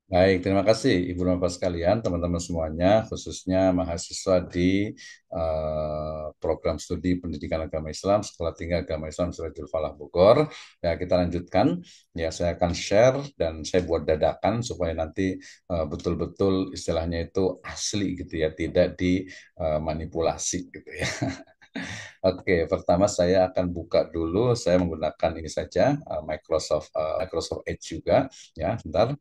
Baik, terima kasih Ibu dan Bapak sekalian, teman-teman semuanya, khususnya mahasiswa di program studi Pendidikan Agama Islam Sekolah Tinggi Agama Islam Sirajul Falah Bogor. Ya, kita lanjutkan. Ya, saya akan share dan saya buat dadakan supaya nanti betul-betul istilahnya itu asli gitu ya, tidak dimanipulasi gitu ya. Oke, pertama saya akan buka dulu. Saya menggunakan ini saja Microsoft Edge juga. Ya, sebentar.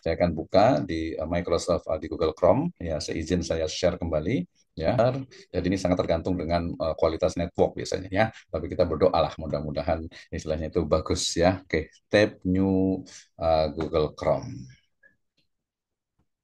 Saya akan buka di Microsoft di Google Chrome. Ya, saya izin saya share kembali. Ya, jadi ini sangat tergantung dengan kualitas network biasanya ya. Tapi kita berdoa lah, mudah-mudahan istilahnya itu bagus ya. Oke, tab new Google Chrome.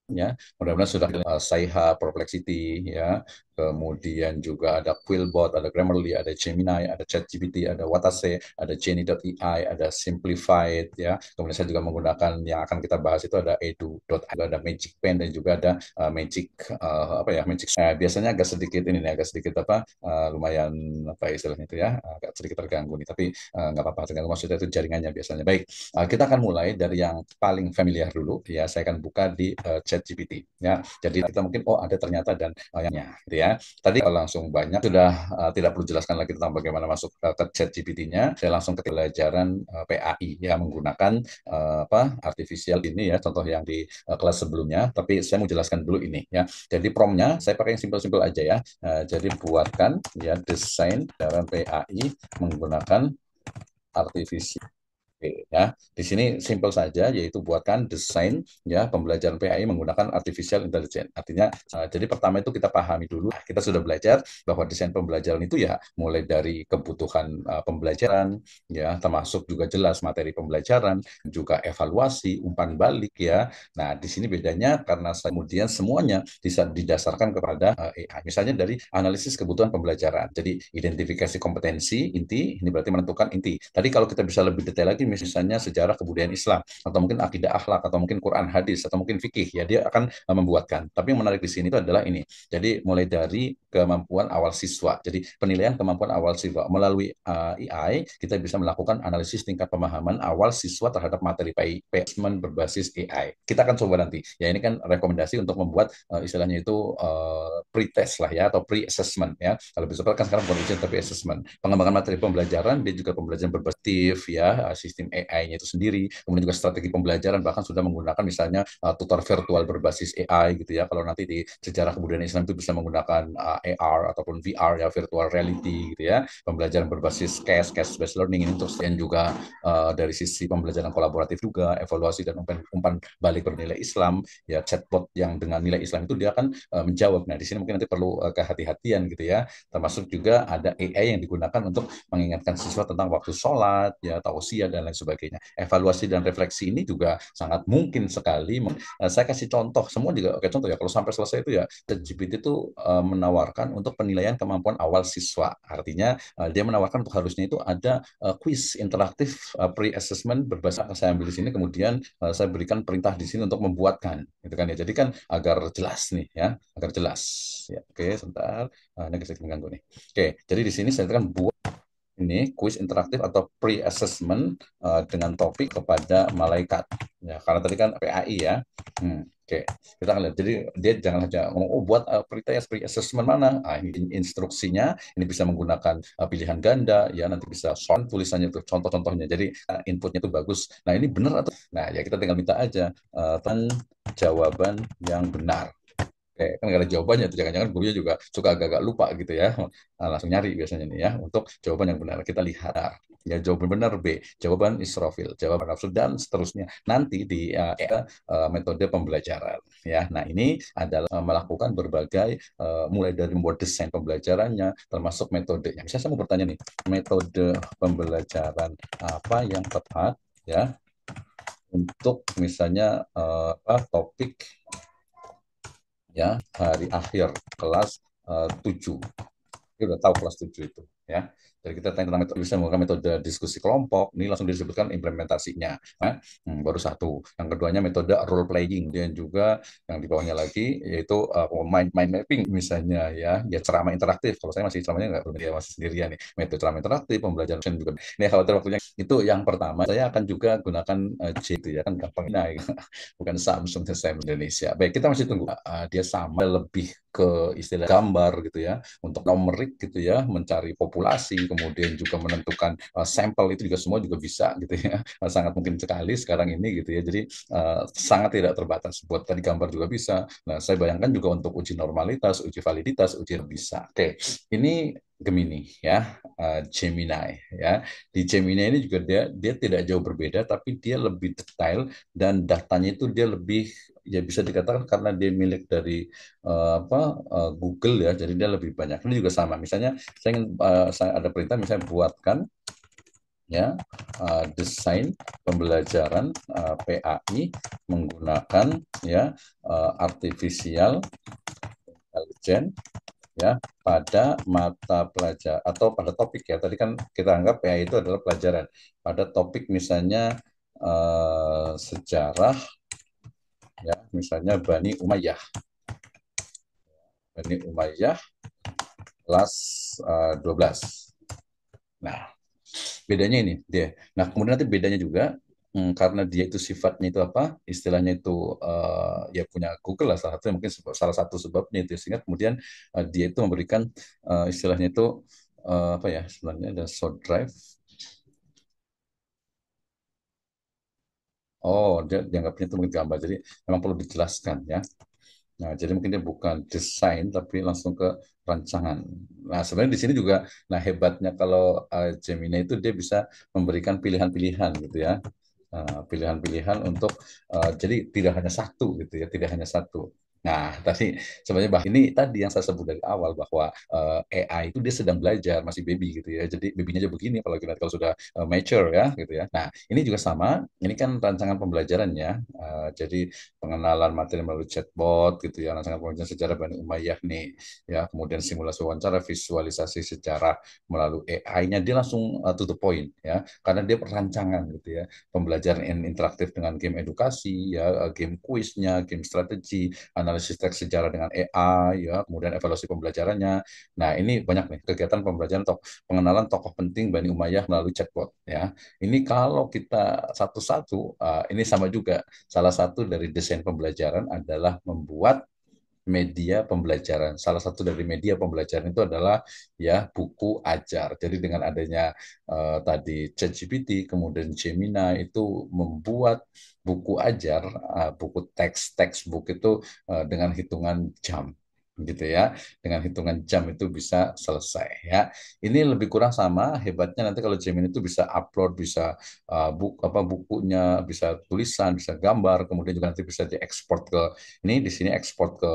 Ya, mudah-mudahan sudah Saiha, Perplexity, ya, kemudian juga ada Quillbot, ada Grammarly, ada Gemini, ada ChatGPT, ada Watase, ada Genie.ai, ada Simplified, ya. Kemudian saya juga menggunakan yang akan kita bahas itu ada Edu.ai, ada Magic Pen dan juga ada Magic. Biasanya agak sedikit ini nih, agak sedikit lumayan apa istilahnya itu ya, agak sedikit terganggu nih, tapi nggak apa-apa terganggu maksudnya itu jaringannya biasanya. Baik, kita akan mulai dari yang paling familiar dulu ya. Saya akan buka di ChatGPT ya. Jadi kita mungkin oh ada ternyata dan yangnya gitu ya. Tadi langsung banyak sudah tidak perlu jelaskan lagi tentang bagaimana masuk ke ChatGPT-nya. Saya langsung ke pelajaran PAI ya menggunakan artificial ini ya contoh yang di kelas sebelumnya. Tapi saya mau jelaskan dulu ini ya. Jadi promnya saya pakai yang simpel-simpel aja ya. Jadi buatkan ya desain dalam PAI menggunakan artificial. Oke, ya. Di sini simple saja, yaitu buatkan desain ya pembelajaran PAI menggunakan artificial intelligence. Artinya, jadi pertama itu kita pahami dulu. Kita sudah belajar bahwa desain pembelajaran itu ya mulai dari kebutuhan pembelajaran, ya termasuk juga jelas materi pembelajaran, juga evaluasi, umpan balik ya. Nah, di sini bedanya karena kemudian semuanya bisa didasarkan kepada AI. Misalnya dari analisis kebutuhan pembelajaran. Jadi identifikasi kompetensi inti, ini berarti menentukan inti. Tadi kalau kita bisa lebih detail lagi, misalnya sejarah kebudayaan Islam, atau mungkin akidah akhlak, atau mungkin Quran hadis, atau mungkin fikih, ya dia akan membuatkan. Tapi yang menarik di sini itu adalah ini. Jadi mulai dari kemampuan awal siswa. Jadi penilaian kemampuan awal siswa melalui AI kita bisa melakukan analisis tingkat pemahaman awal siswa terhadap materi assessment berbasis AI. Kita akan coba nanti. Ya ini kan rekomendasi untuk membuat istilahnya itu pre-test lah ya atau pre-assessment ya. Kalau bisa kan sekarang bukan ujian tapi assessment. Pengembangan materi pembelajaran dia juga pembelajaran berbasis ya sistem AI-nya itu sendiri. Kemudian juga strategi pembelajaran bahkan sudah menggunakan misalnya tutor virtual berbasis AI gitu ya. Kalau nanti di sejarah kebudayaan Islam itu bisa menggunakan AR ataupun VR ya virtual reality gitu ya. Pembelajaran berbasis case based learning ini terus dan juga dari sisi pembelajaran kolaboratif juga evaluasi dan umpan balik bernilai Islam ya chatbot yang dengan nilai Islam itu dia akan menjawab. Nah, di sini mungkin nanti perlu kehati-hatian gitu ya. Termasuk juga ada AI yang digunakan untuk mengingatkan siswa tentang waktu sholat, ya, tausiah dan lain sebagainya. Evaluasi dan refleksi ini juga sangat mungkin sekali. Saya kasih contoh, semua juga oke contoh ya. Kalau sampai selesai itu ya, ChatGPT itu menawarkan untuk penilaian kemampuan awal siswa. Artinya dia menawarkan untuk harusnya itu ada quiz interaktif pre-assessment berbasis saya ambil di sini, kemudian saya berikan perintah di sini untuk membuatkan, gitu kan ya. Jadi kan agar jelas nih ya, agar jelas. Ya, oke, sebentar. Ini sedikit mengganggu nih. Oke, jadi di sini saya akan buat ini kuis interaktif atau pre-assessment dengan topik kepada malaikat. Ya, karena tadi kan PAI ya. Oke, kita akan lihat. Jadi dia jangan saja ngomong, oh buat pre-assessment mana? Ah, ini instruksinya, ini bisa menggunakan pilihan ganda, ya nanti bisa soal tulisannya tuh, contoh-contohnya. Jadi inputnya itu bagus. Nah ini benar atau? Nah ya kita tinggal minta aja jawaban yang benar. Oke, kan nggak ada jawabannya tuh. Jangan-jangan gurunya juga suka agak-agak lupa gitu ya. Nah, langsung nyari biasanya nih ya untuk jawaban yang benar. Kita lihat. Ya, jawaban benar B, jawaban Israfil, jawaban nafsu dan seterusnya. Nanti di metode pembelajaran ya. Nah, ini adalah melakukan berbagai mulai dari membuat desain pembelajarannya termasuk metodenya. Misalnya saya mau bertanya nih, metode pembelajaran apa yang tepat ya untuk misalnya topik ya hari akhir kelas 7. Dia udah tahu kelas 7 itu ya. Jadi kita tanya tentang metode, bisa menggunakan metode diskusi kelompok, ini langsung disebutkan implementasinya. Nah, baru satu. Yang keduanya metode role playing, dan juga yang di bawahnya lagi yaitu mind mapping misalnya ya ceramah interaktif. Kalau saya masih ceramahnya nggak belum ya, masih sendirian nih. Metode ceramah interaktif, pembelajaran juga. Ini khawatir waktunya. Itu yang pertama. Saya akan juga gunakan J itu ya kan gampang. Nah, bukan Samsung saya Indonesia. Baik, kita masih tunggu. Dia sama lebih ke istilah gambar gitu ya, untuk numerik gitu ya, mencari populasi, kemudian juga menentukan sampel itu juga semua juga bisa gitu ya. Sangat mungkin sekali sekarang ini gitu ya. Jadi sangat tidak terbatas. Buat tadi gambar juga bisa. Nah, saya bayangkan juga untuk uji normalitas, uji validitas, uji bisa. Oke, ini Gemini ya, Gemini ya. Di Gemini ini juga dia tidak jauh berbeda, tapi dia lebih detail dan datanya itu dia lebih ya bisa dikatakan karena dia milik dari Google ya, jadi dia lebih banyak. Ini juga sama. Misalnya saya ada perintah misalnya buatkan ya desain pembelajaran PAI menggunakan ya artificial intelligence ya pada mata pelajar atau pada topik ya. Tadi kan kita anggap PAI itu adalah pelajaran. Pada topik misalnya sejarah ya, misalnya Bani Umayyah. Bani Umayyah kelas 12. Nah, bedanya ini dia. Nah, kemudian nanti bedanya juga karena dia itu sifatnya itu apa? Istilahnya itu ya punya Google lah salah satu mungkin salah satu sebabnya itu sehingga kemudian dia itu memberikan istilahnya itu apa ya? Sebenarnya ada short drive. Oh, dia dianggapnya itu mungkin gambar. Jadi memang perlu dijelaskan ya. Nah, jadi mungkin dia bukan desain tapi langsung ke rancangan. Nah, sebenarnya di sini juga, nah hebatnya kalau Gemini itu dia bisa memberikan pilihan-pilihan gitu ya. Pilihan-pilihan untuk jadi tidak hanya satu gitu ya, tidak hanya satu. Nah, tadi sebenarnya ini tadi yang saya sebut dari awal bahwa AI itu dia sedang belajar, masih baby gitu ya. Jadi babynya aja begini, apalagi nanti kalau sudah mature ya gitu ya. Nah, ini juga sama. Ini kan rancangan pembelajarannya. Jadi pengenalan materi melalui chatbot gitu ya, rancangan pembelajaran sejarah Bani Umayyah nih. Ya, kemudian simulasi wawancara, visualisasi sejarah melalui AI-nya dia langsung to the point ya, karena dia perancangan gitu ya pembelajaran interaktif dengan game edukasi, ya, game kuisnya, game strategi, analisis teks sejarah dengan AI, ya, kemudian evaluasi pembelajarannya. Nah, ini banyak nih kegiatan pembelajaran pengenalan tokoh penting Bani Umayyah melalui chatbot. Ya, ini kalau kita satu-satu, ini sama juga. Salah satu dari desain pembelajaran adalah membuat media pembelajaran. Salah satu dari media pembelajaran itu adalah ya buku ajar. Jadi dengan adanya tadi ChatGPT, kemudian Gemini itu membuat buku ajar, buku teks textbook itu dengan hitungan jam gitu ya, dengan hitungan jam itu bisa selesai ya. Ini lebih kurang sama hebatnya nanti kalau Gemini itu bisa upload, bisa bukunya, bisa tulisan, bisa gambar, kemudian juga nanti bisa diekspor ke ini di sini ekspor ke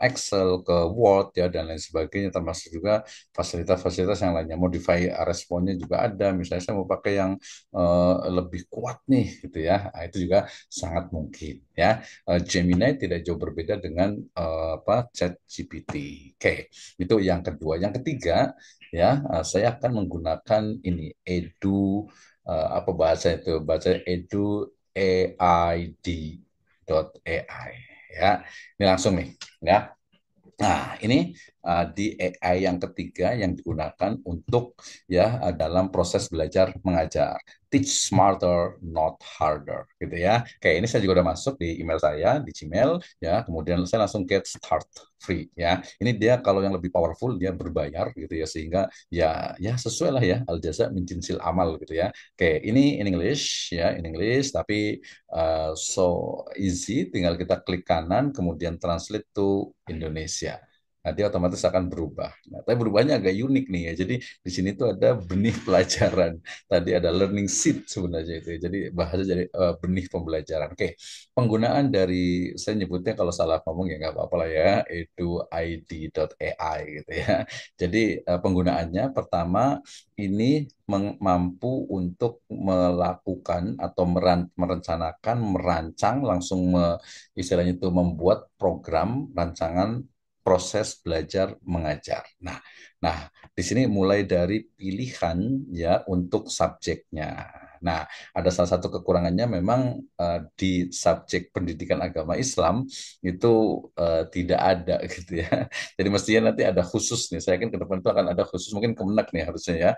Excel, ke Word ya dan lain sebagainya, termasuk juga fasilitas-fasilitas yang lainnya. Modify responnya juga ada. Misalnya saya mau pakai yang lebih kuat nih gitu ya. Nah, itu juga sangat mungkin ya. Gemini tidak jauh berbeda dengan ChatGPT. Oke, itu yang kedua. Yang ketiga ya, saya akan menggunakan ini apa bahasa itu? Bahasa Edu AID AI ya. Ini langsung nih ya. Nah, ini di AI yang ketiga yang digunakan untuk ya dalam proses belajar mengajar. Teach smarter, not harder, gitu ya. Kayak ini saya juga udah masuk di email saya di Gmail ya. Kemudian saya langsung get start free ya. Ini dia kalau yang lebih powerful dia berbayar gitu ya sehingga ya sesuai lah ya al jaza min jinsil amal gitu ya. Oke, ini in English ya, in English tapi so easy, tinggal kita klik kanan kemudian translate to Indonesia. Nah, dia otomatis akan berubah. Nah, tapi berubahnya agak unik nih ya. Jadi di sini tuh ada benih pelajaran. Tadi ada learning seed sebenarnya itu, ya. Jadi bahasa jadi benih pembelajaran. Oke, penggunaan dari saya nyebutnya kalau salah ngomong ya nggak apa-apa lah ya, eduid.ai gitu ya. Jadi penggunaannya pertama ini mampu untuk melakukan atau merencanakan, merancang, langsung istilahnya itu membuat program rancangan proses belajar mengajar. Nah, di sini mulai dari pilihan ya untuk subjeknya. Nah, ada salah satu kekurangannya memang di subjek pendidikan agama Islam itu tidak ada gitu ya. Jadi mestinya nanti ada khusus nih. Saya yakin ke depan itu akan ada khusus, mungkin Kemenak nih harusnya ya,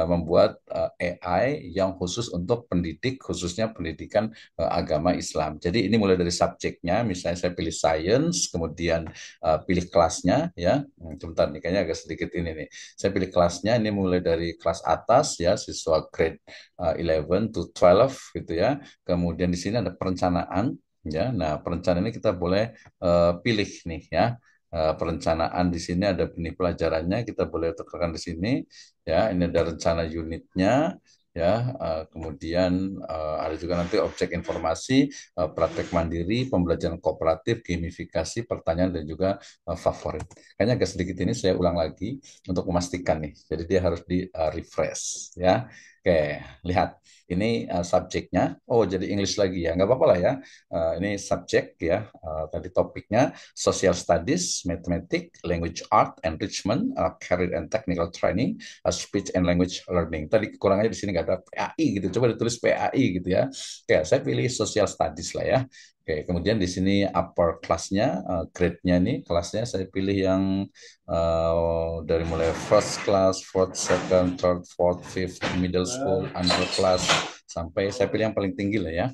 membuat AI yang khusus untuk pendidik, khususnya pendidikan agama Islam. Jadi ini mulai dari subjeknya, misalnya saya pilih science, kemudian pilih kelasnya ya. Sebentar nih, kayaknya agak sedikit ini nih. Saya pilih kelasnya, ini mulai dari kelas atas ya, siswa grade 11 to 12 gitu ya. Kemudian di sini ada perencanaan ya. Nah, perencanaan ini kita boleh pilih nih ya. Perencanaan di sini ada benih pelajarannya, kita boleh tekan di sini ya. Ini ada rencana unitnya ya. Kemudian ada juga nanti objek informasi, praktek mandiri, pembelajaran kooperatif, gamifikasi, pertanyaan dan juga favorit. Kayaknya agak sedikit ini saya ulang lagi untuk memastikan nih. Jadi dia harus di refresh ya. Oke, lihat ini subjeknya. Oh, jadi English lagi ya. Nggak apa-apa lah ya. Ini subjek ya. Tadi topiknya social studies, mathematics, language art, enrichment, career and technical training, speech and language learning. Tadi kekurangannya di sini nggak ada PAI gitu. Coba ditulis PAI gitu ya. Oke, saya pilih social studies lah ya. Oke, kemudian di sini upper class-nya, grade-nya nih, kelasnya saya pilih yang dari mulai first class, fourth, second, third, fourth, fifth, middle school, under class, sampai saya pilih yang paling tinggi lah ya,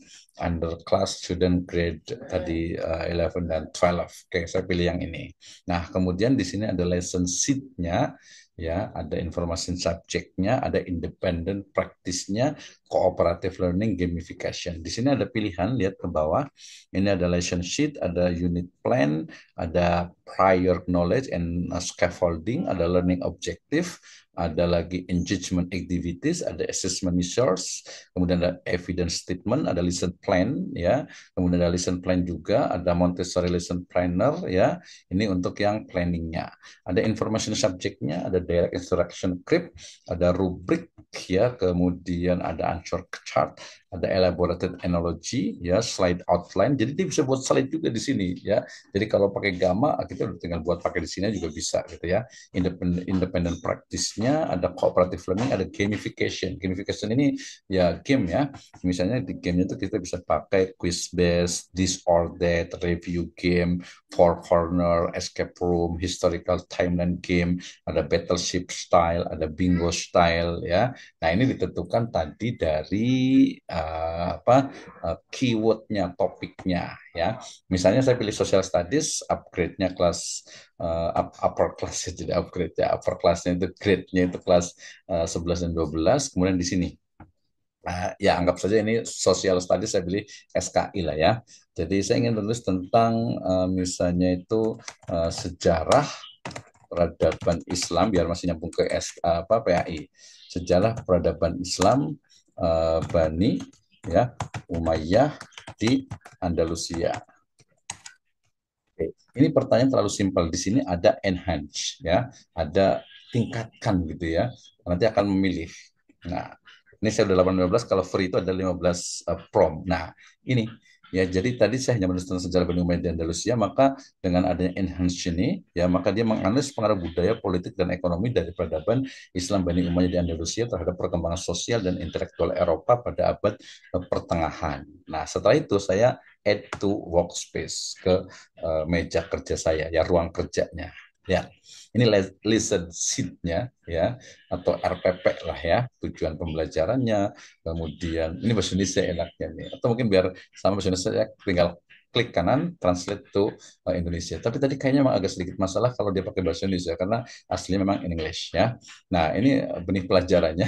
under class student grade tadi 11 dan 12. Oke, saya pilih yang ini. Nah, kemudian di sini ada lesson sheet-nya, ya, ada informasi subjeknya, ada independent practice-nya, cooperative learning, gamification. Di sini ada pilihan, lihat ke bawah. Ini ada lesson sheet, ada unit plan, ada prior knowledge and scaffolding, ada learning objective, ada lagi engagement activities, ada assessment resource, kemudian ada evidence statement, ada lesson plan ya, kemudian ada lesson plan juga, ada Montessori lesson planner ya. Ini untuk yang planningnya. Ada information subjeknya, ada direct instruction script, ada rubrik ya, kemudian ada answer chart, ada elaborated analogy ya, slide outline. Jadi dia bisa buat slide juga di sini ya. Jadi kalau pakai Gamma kita udah tinggal buat pakai di sini juga bisa gitu ya. Independent practice-nya, ada cooperative learning, ada gamification. Gamification ini ya game ya. Misalnya di gamenya itu kita bisa pakai quiz based, this or that, review game, four corner, escape room, historical timeline game, ada battleship style, ada bingo style ya. Nah, ini ditentukan tadi dari keywordnya, topiknya ya. Misalnya saya pilih social studies, upgrade-nya kelas upper class ya, jadi upgrade ya. Upper class-nya itu grade-nya itu kelas 11 dan 12. Kemudian di sini ya anggap saja ini social studies, saya pilih SKI lah ya. Jadi saya ingin menulis tentang misalnya itu sejarah peradaban Islam, biar masih nyambung ke PAI. Sejarah peradaban Islam Bani ya, Umayyah di Andalusia. Oke. Ini pertanyaan terlalu simpel. Di sini ada enhance ya, ada tingkatkan gitu ya. Nanti akan memilih. Nah, ini saya udah 18, kalau free itu ada 15 prompt. Nah, ini ya, jadi tadi saya hanya menulis tentang sejarah Bani Umayyah di Andalusia, maka dengan adanya enhance ini ya, maka dia menganalisis pengaruh budaya, politik dan ekonomi dari peradaban Islam Bani Umayyah di Andalusia terhadap perkembangan sosial dan intelektual Eropa pada abad pertengahan. Nah, setelah itu saya add to workspace ke meja kerja saya ya, ruang kerjanya ya. Ini lesson sheet-nya ya, atau RPP lah ya, tujuan pembelajarannya. Kemudian ini bahasa Indonesia enaknya nih, atau mungkin biar sama bahasa Indonesia ya, tinggal klik kanan translate to Indonesia. Tapi tadi kayaknya memang agak sedikit masalah kalau dia pakai bahasa Indonesia karena aslinya memang in English ya. Nah, ini benih pelajarannya.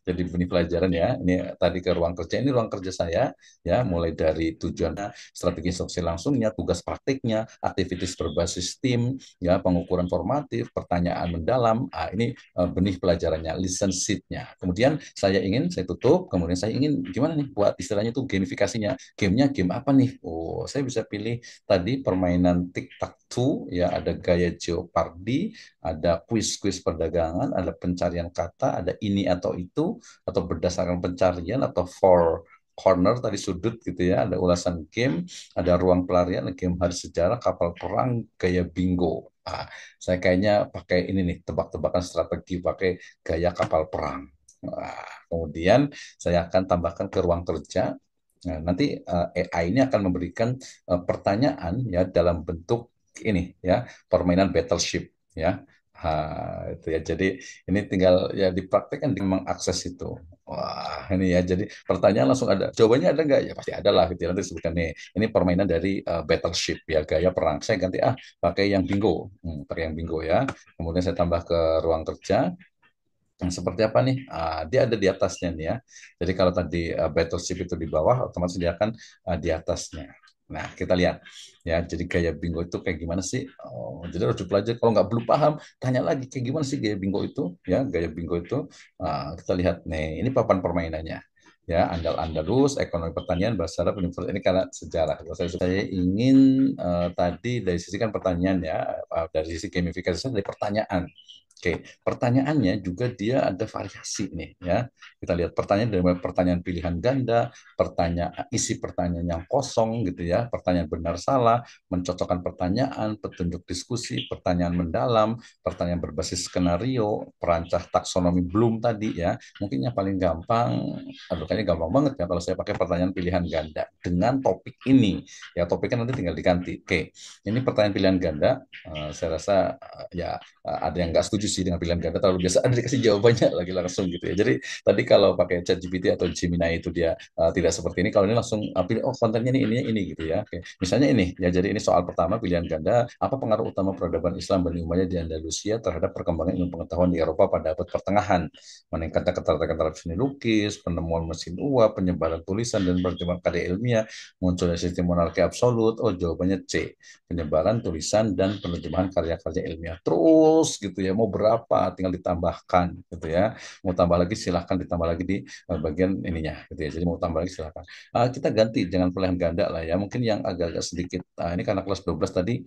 Jadi benih pelajaran ya. Ini tadi ke ruang kerja, ini ruang kerja saya ya, mulai dari tujuan, strategi instruksi langsungnya, tugas praktiknya, aktivitas berbasis tim, ya, pengukuran formatif, pertanyaan mendalam. Ini benih pelajarannya, listen sheet-nya. Kemudian saya tutup, kemudian saya ingin gimana nih buat istilahnya itu gamifikasinya. Gamenya game apa nih? Oh, saya bisa pilih tadi permainan tic-tac-toe, ya, ada gaya Jeopardy, ada kuis-kuis perdagangan, ada pencarian kata, ada ini atau itu, atau berdasarkan pencarian, atau for corner tadi sudut gitu ya, ada ulasan game, ada ruang pelarian, game hari sejarah, kapal perang, gaya bingo. Ah, saya kayaknya pakai ini nih, tebak-tebakan strategi pakai gaya kapal perang. Kemudian saya akan tambahkan ke ruang kerja. Nah, nanti AI ini akan memberikan pertanyaan ya dalam bentuk ini ya, permainan battleship ya. Itu ya. Jadi ini tinggal ya dipraktekkan di mengakses itu. Wah, ini ya. Jadi pertanyaan langsung ada. Jawabannya ada nggak? Ya pasti ada lah gitu ya. Nanti disebutkan nih. Ini permainan dari battleship ya, gaya perang. Saya ganti pakai yang bingo. Pakai yang bingo ya. Kemudian saya tambah ke ruang kerja. Seperti apa nih? Dia ada di atasnya nih ya. Jadi kalau tadi battleship itu di bawah, otomatis dia akan di atasnya. Nah, kita lihat ya. Jadi gaya bingo itu kayak gimana sih? Oh, jadi harus belajar. Kalau nggak belum paham, tanya lagi kayak gimana sih gaya bingo itu? Ya, gaya bingo itu. Kita lihat nih. Ini papan permainannya. Ya, Andal-Andalus, ekonomi pertanian, bahasa Arab, universitas. Ini karena sejarah. Kalau saya ingin tadi dari sisi kan pertanyaan ya, dari sisi gamifikasi dari pertanyaan. Oke, pertanyaannya juga dia ada variasi nih ya. Kita lihat pertanyaan dari mulai pertanyaan pilihan ganda, pertanyaan isi pertanyaan yang kosong gitu ya, pertanyaan benar salah, mencocokkan pertanyaan, petunjuk diskusi, pertanyaan mendalam, pertanyaan berbasis skenario, perancah taksonomi belum tadi ya. Mungkin yang paling gampang, aduh kayaknya gampang banget ya kalau saya pakai pertanyaan pilihan ganda dengan topik ini. Ya topiknya nanti tinggal diganti. Oke, ini pertanyaan pilihan ganda. Saya rasa ya ada yang nggak setuju sih dengan pilihan ganda terlalu biasa, ada dikasih jawabannya lagi langsung gitu ya. Jadi tadi kalau pakai ChatGPT atau Gemini itu dia tidak seperti ini. Kalau ini langsung pilih oh kontennya ini gitu ya. Oke. Misalnya ini ya, jadi ini soal pertama pilihan ganda, apa pengaruh utama peradaban Islam Bani Umayyah di Andalusia terhadap perkembangan ilmu pengetahuan di Eropa pada abad pertengahan? Meningkatnya ketertarikan terhadap seni lukis, penemuan mesin uap, penyebaran tulisan dan perkembangan karya ilmiah, munculnya sistem monarki absolut. Oh, jawabannya C, penyebaran tulisan dan penerjemahan karya-karya ilmiah. Terus gitu ya, mau berapa tinggal ditambahkan gitu ya. Mau tambah lagi silahkan ditambah lagi di bagian ininya gitu ya. Jadi mau tambah lagi silahkan. Kita ganti jangan pilihan ganda lah ya. Mungkin yang agak-agak sedikit ini karena kelas 12 tadi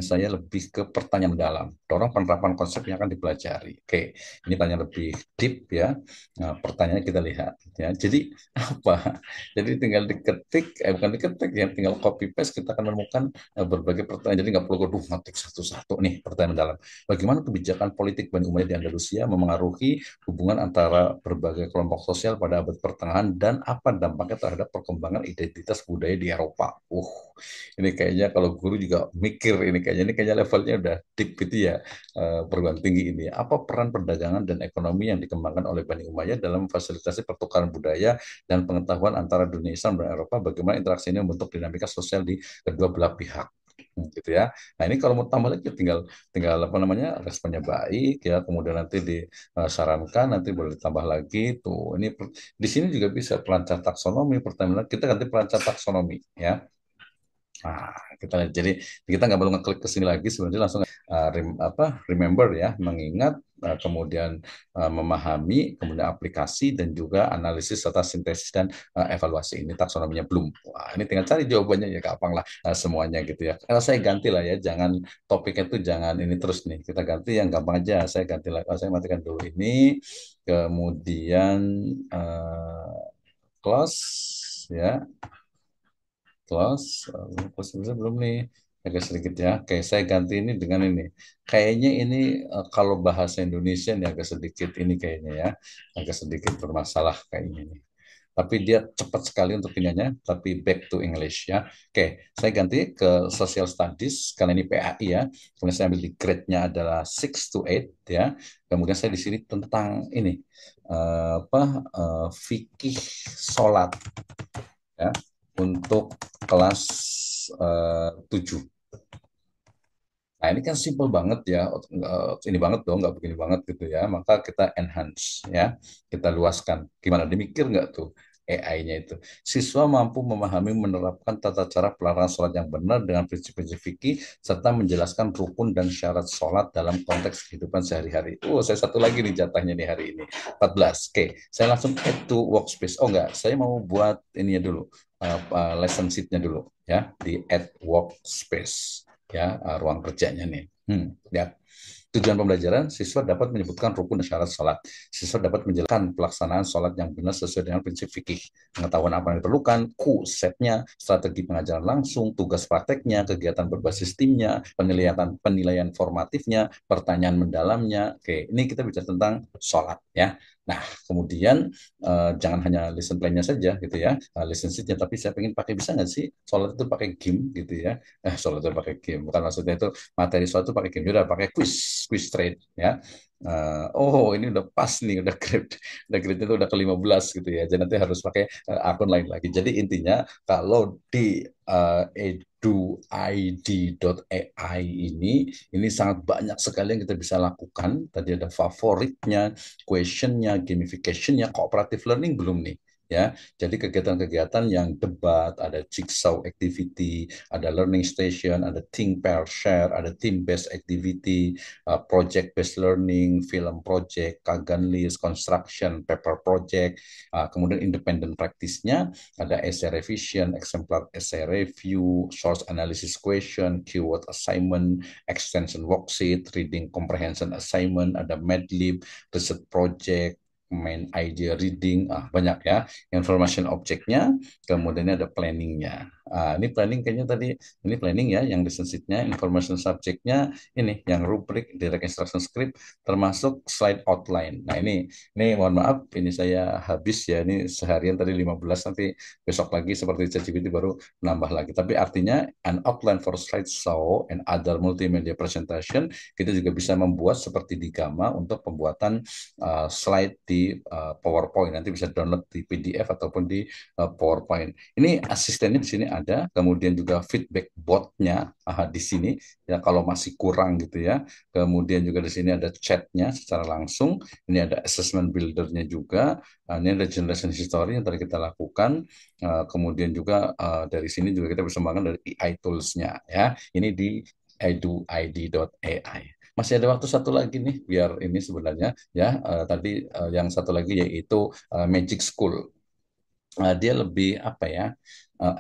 saya lebih ke pertanyaan mendalam. Dorong penerapan konsep yang akan dipelajari. Oke, ini tanya lebih deep ya. Nah, pertanyaannya kita lihat ya. Jadi apa? Jadi tinggal diketik, bukan diketik ya, tinggal copy paste kita akan menemukan berbagai pertanyaan. Jadi nggak perlu kudu ngetik satu-satu nih pertanyaan mendalam. Bagaimana kebijakan politik Bani Umayyah di Andalusia memengaruhi hubungan antara berbagai kelompok sosial pada abad pertengahan dan apa dampaknya terhadap perkembangan identitas budaya di Eropa? Ini kayaknya kalau guru juga mikir ini kayaknya levelnya udah deep gitu ya, perguruan tinggi ini. Apa peran perdagangan dan ekonomi yang dikembangkan oleh Bani Umayyah dalam memfasilitasi pertukaran budaya dan pengetahuan antara dunia Islam dan Eropa? Bagaimana interaksi ini membentuk dinamika sosial di kedua belah pihak? Gitu ya. Nah ini kalau mau tambah lagi tinggal tinggal apa namanya responnya baik ya, kemudian nanti disarankan nanti boleh ditambah lagi tuh. Ini di sini juga bisa perancang taksonomi pertama kita ganti perancang taksonomi ya. Nah, kita lihat. Jadi kita nggak perlu ngeklik ke sini lagi, sebenarnya langsung remember ya, mengingat, kemudian memahami, kemudian aplikasi dan juga analisis serta sintesis dan evaluasi. Ini taksonominya belum. Wah, ini tinggal cari jawabannya ya gampang lah semuanya gitu ya. Kalau saya ganti lah ya, jangan topiknya itu jangan ini terus nih. Kita ganti yang gampang aja. Saya ganti lah. Saya matikan dulu ini, kemudian close ya. Plus bisa belum nih, agak sedikit ya. Oke, saya ganti ini dengan ini. Kayaknya ini kalau bahasa Indonesia ini agak sedikit ini kayaknya ya, agak sedikit bermasalah kayaknya ini. Tapi dia cepat sekali untuk ininya, tapi back to English ya. Oke, saya ganti ke Social Studies karena ini PAI ya. Kemudian saya ambil di grade-nya adalah 6 to 8 ya. Kemudian saya di sini tentang ini fikih sholat ya untuk kelas 7. Nah, ini kan simple banget ya, ini banget dong, nggak begini banget gitu ya. Maka kita enhance ya, kita luaskan. Gimana, dimikir nggak tuh AI-nya itu? Siswa mampu memahami menerapkan tata cara pelarangan sholat yang benar dengan prinsip-prinsip fikih, serta menjelaskan rukun dan syarat sholat dalam konteks kehidupan sehari-hari. Saya satu lagi nih jatahnya nih hari ini, 14. Oke, saya langsung add to workspace. Oh enggak, saya mau buat ininya dulu, lesson sheet-nya dulu ya, di add workspace ya, ruang kerjanya nih. Ya. Tujuan pembelajaran, siswa dapat menyebutkan rukun dan syarat sholat. Siswa dapat menjelaskan pelaksanaan sholat yang benar sesuai dengan prinsip fikih. Pengetahuan apa yang diperlukan, konsepnya, strategi pengajaran langsung, tugas prakteknya, kegiatan berbasis timnya, penilaian formatifnya, pertanyaan mendalamnya. Oke, ini kita bicara tentang sholat ya. Nah, kemudian jangan hanya lesson plan-nya saja gitu ya, lesson sheet-nya, tapi saya pengen pakai, bisa nggak sih sholat itu pakai game gitu ya? Sholat itu pakai game, bukan maksudnya itu materi sholat itu pakai game, udah pakai quiz trade ya. Oh ini udah pas nih, udah grade itu udah ke 15 gitu ya. Jadi nanti harus pakai akun lain lagi. Jadi intinya kalau di eduid.ai ini sangat banyak sekali yang kita bisa lakukan. Tadi ada favoritnya, questionnya, gamificationnya, cooperative learning belum nih ya. Jadi kegiatan-kegiatan yang debat, ada jigsaw activity, ada learning station, ada think pair share, ada team based activity, project based learning, film project, Kagan list, construction, paper project, kemudian independent practice-nya ada essay revision, exemplar essay review, source analysis question, keyword assignment, extension worksheet, reading comprehension assignment, ada Madlib, research project, main idea reading, banyak ya. Information objeknya, kemudian ada planningnya. Ini planning kayaknya tadi, ini planning ya, yang lesson sheet-nya, information subjeknya, ini yang rubrik, direct instruction script, termasuk slide outline. Nah ini mohon maaf, ini saya habis ya, ini seharian tadi 15, nanti besok lagi seperti ChatGPT baru nambah lagi. Tapi artinya an outline for slideshow and other multimedia presentation, kita juga bisa membuat seperti di Gamma untuk pembuatan slide di PowerPoint. Nanti bisa download di PDF ataupun di PowerPoint. Ini asistennya di sini ada, kemudian juga feedback botnya di sini ya kalau masih kurang gitu ya. Kemudian juga di sini ada chatnya secara langsung. Ini ada assessment buildernya juga. Ini ada generation history yang tadi kita lakukan. Kemudian juga dari sini juga kita bisa menggunakan dari AI tools-nya ya. Ini di eduid.ai. Masih ada waktu satu lagi nih biar ini sebenarnya ya, tadi yang satu lagi yaitu Magic School. Dia lebih apa ya,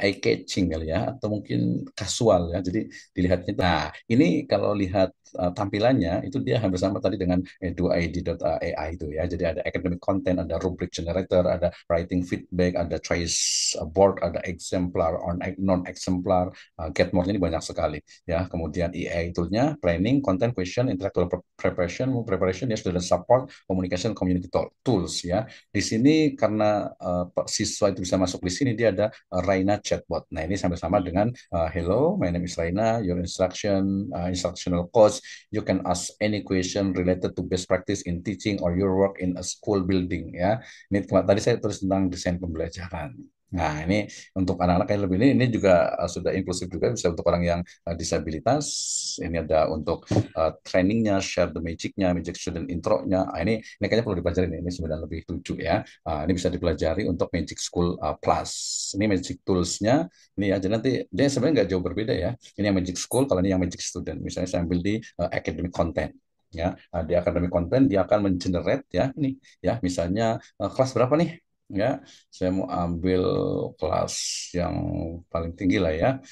eye catching kali ya, atau mungkin kasual ya. Jadi dilihatnya. Nah ini kalau lihat tampilannya itu dia hampir sama tadi dengan eduid.ai itu ya. Jadi ada academic content, ada rubric generator, ada writing feedback, ada choice board, ada exemplar on non exemplar, get more, ini banyak sekali ya. Kemudian EA toolnya planning, content, question, intellectual preparation ya, student support, communication, community tools ya. Di sini karena siswa itu bisa masuk di sini, dia ada Raina chatbot. Nah ini sama-sama dengan hello, my name is Raina, your instructional coach. You can ask any question related to best practice in teaching or your work in a school building ya. Ini tadi saya tulis tentang desain pembelajaran. Nah, ini untuk anak-anak yang lebih ini juga sudah inklusif juga, bisa untuk orang yang disabilitas. Ini ada untuk trainingnya, share the magic-nya, magic student intro-nya. Ini kayaknya perlu dipelajari nih. Ini sudah lebih 7 ya. Ini bisa dipelajari untuk Magic School Plus. Ini Magic Tools-nya. Ini ya, jadi nanti dia sebenarnya nggak jauh berbeda ya. Ini yang Magic School, kalau ini yang Magic Student. Misalnya saya ambil di academic content. Ya, di academic content dia akan mengenerate ya ini ya, misalnya kelas berapa nih ya, saya mau ambil kelas yang paling tinggi lah ya,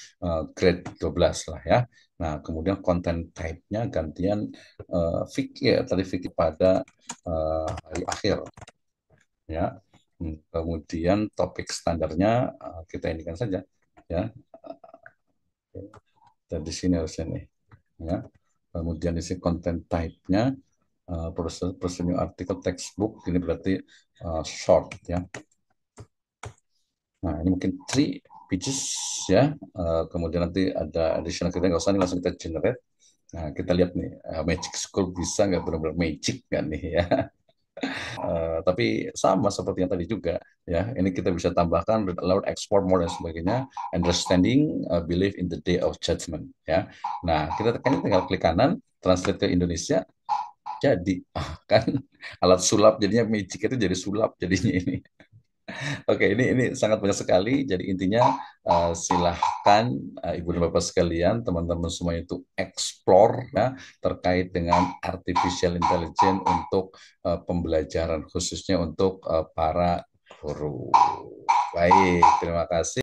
grade 12 lah ya. Nah kemudian content type-nya gantian fikih ya, tadi fikih pada hari akhir ya. Kemudian topik standarnya kita indikan saja ya. Dan di sini harusnya nih ya. Kemudian di sini content type-nya personal artikel textbook, ini berarti short ya. Nah ini mungkin three pages ya. Kemudian nanti ada additional, kita nggak usah nih, langsung kita generate. Nah kita lihat nih, Magic School bisa nggak benar-benar magic kan nih ya. Tapi sama seperti yang tadi juga ya, ini kita bisa tambahkan read aloud, export more dan sebagainya, understanding, believe in the day of judgment ya. Nah kita tekan, tinggal klik kanan translate ke Indonesia, jadi kan alat sulap jadinya, magic itu jadi sulap jadinya ini. Oke, ini sangat banyak sekali. Jadi intinya silahkan Ibu dan Bapak sekalian, teman-teman semua itu explore ya terkait dengan artificial intelligence untuk pembelajaran, khususnya untuk para guru. Baik, terima kasih.